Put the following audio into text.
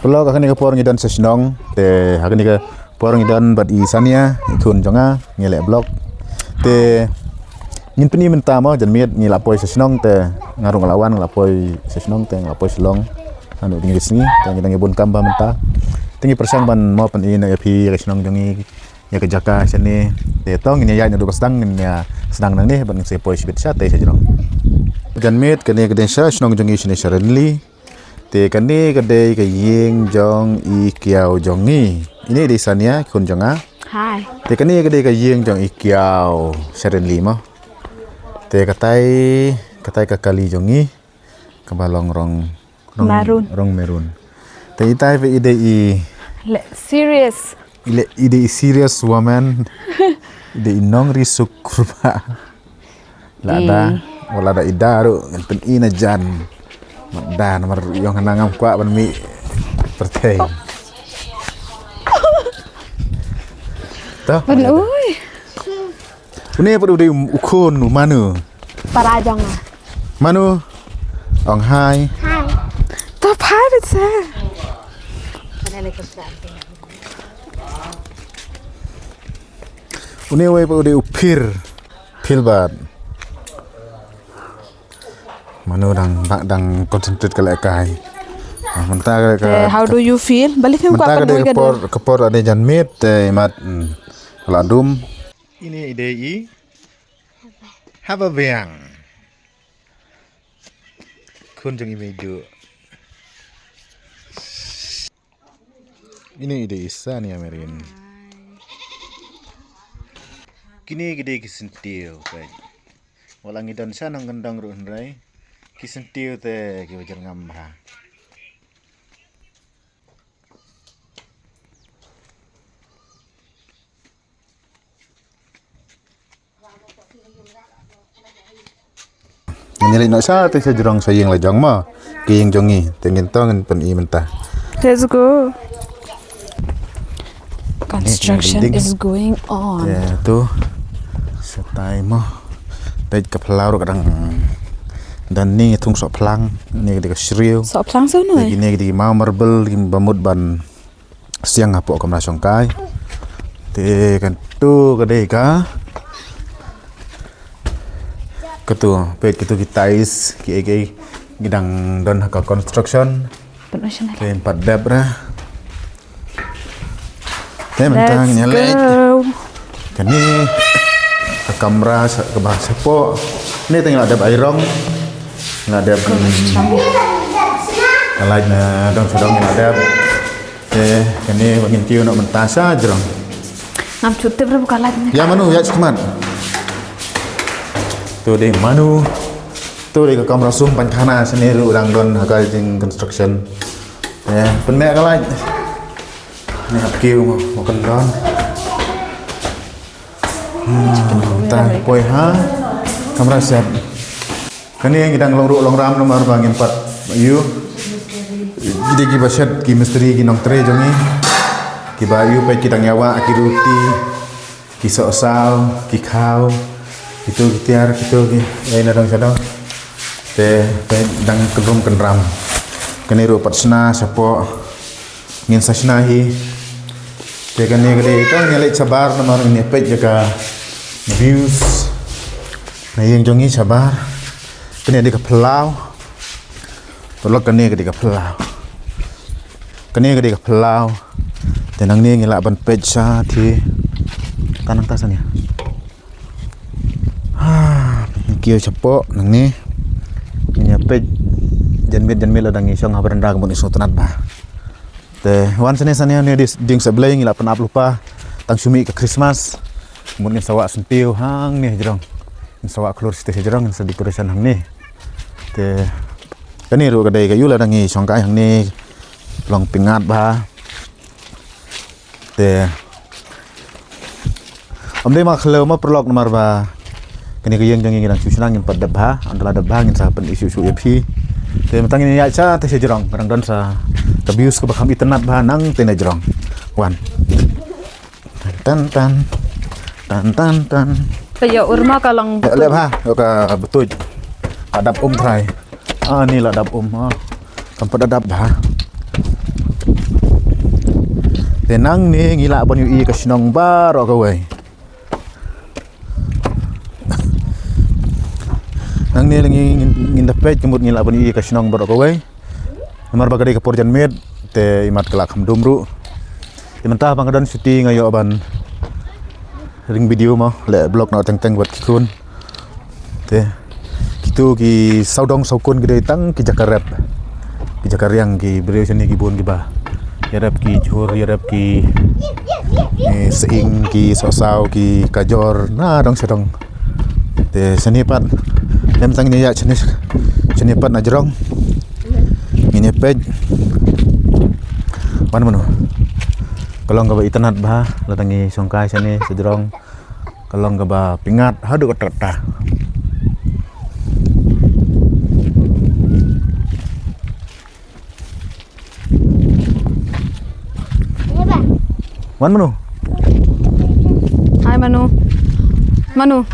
Vlog akan ke porong idan sesenong te akan ke porong idan bat isania ikun jonga ngelek blog te ngin peni menta mo jan miet ngila poi sesenong te ngarung lawan ngelapoi sesenong te ngelapoi selong anu dingi sini te ngi bun kamba menta tinggi persang ban mo pen ina pi sesenong jongi ya ke jaka sini te tong ini ya ndu sedang nang ni ban se poi sibit sa te sesenong jan miet kene ke sa sesenong jongi sini suddenly te kani kedai ke ying jong i kiao jongi ini di sana kun jonga Hai. te kani kedai ke ying jong i kiao suddenly mo te katai ke kali jongi kebalong rong merun te itai ve ide i Serious. ide i serious woman ide i nong risuk kurba lada wala da idaru pen ina jan dan nomor yang nangam kuat ban mi pertei. Tah. Ui. Une pada udah ukun manu. Para jong. Manu. Ong hai. Hai. Top hai bisa. Une pada udah upir. Pilbat. Manu dang konsentrate ke lekai. Mentah ke. How do you feel? Balik film mentah ke kepor ada jan mit mat ladum. Ini ide i. Have a beang. Kun jeng imeju. Ini ide isa nih Amerin. Kini gede kisentil kai. Walang idan sana ngendang ruh rai. Kisentil te ki wajar ngambah. Nyelin nak sa te sejurang sayang lajang ma. Kiyeng jongi tengin tongen pen i mentah. Let's go. Construction is going on. Ya tu. Setai mo. Baik ke pelau kadang dan ni tung sok pelang ni ketika serius sok pelang sono ni ketika mau marble di bamut ban siang apa kamera songkai te kan tu kedeka ketu baik itu kita is ki gidang don haka construction te 4 debra te mentang nyalek kan ni kamera ke bahasa po ini tinggal ada airong nggak ada kalau dong sedang nggak ada ini bagian kiu nak mentasa jerong ngam cuti berapa kali ya manu ya cuman tuh deh manu tuh deh ke kamera zoom pankana sendiri udang don hakai jeng construction ya benar kalau ini hap kiu mau kendon tah poi ha kamera siap kani yang kita long ram nomor bangin 4 yu jadi ki baset ki misteri ki nong tre jongi ki bayu pe kita nyawa ki ruti ki sosal ki khao itu tiar gitu ki lain dong sadong te dang kenram kani ru patsna sapo ngin sasnahi te kani gede itu nyalek sabar nomor ini pe jaga views nah yang jongi sabar kini ada ke pelau tolak kini ke pelau kini ke pelau tenang ni ngelak ban pecah di tanang tasan ya kio cepok nang ni ini pej janmil ladang isong haberanda kemun isu tenat bah te wan sene sania ni ding sebelah ngelak penap lupa tang sumi ke Christmas kemun sawak sentiu hang ni jerong sawak keluar situ jerong sedikit dekoration hang ni te kani ru kadai kayu la dangi songkai hang ni long pingat ba te amde ma khlo ma prolog nomor ba kani kayeng jangi ngidang susunang yang pada ba andala da ba ngin sa pen isu ep te matang ini ya cha te jerong kadang don sa tabius ke bakam itenat ba nang tena jerong wan tan kayak urma kalang lep ha ka betul adap try ni lah adap tempat adap dah Tenang ni ngila ban yu i ka sinong bar ka wai. Nang ni langi ngin dapet kemut ngila ban yu i ka sinong bar ka wai. Namar bagari ka porjan med te imat kelak ham dumru. Imantah bang dan syuting ayo ban ring video mo le blog na teng buat kikun. Te kitu ki saudong saukun gede tang ki jakarep. Ki jakariang ki beriu sini ki bon ki ba. Yarap ki jur, yarap ki seing ki sosau ki kajor na dong sedong te senipat em tang ni ya senipat na jerong ini pej mana mano kalau enggak ba itanat bah latangi songkai sini sejerong kalau enggak ba pingat hadu kata Wan Manu. Hi Manu. Manu.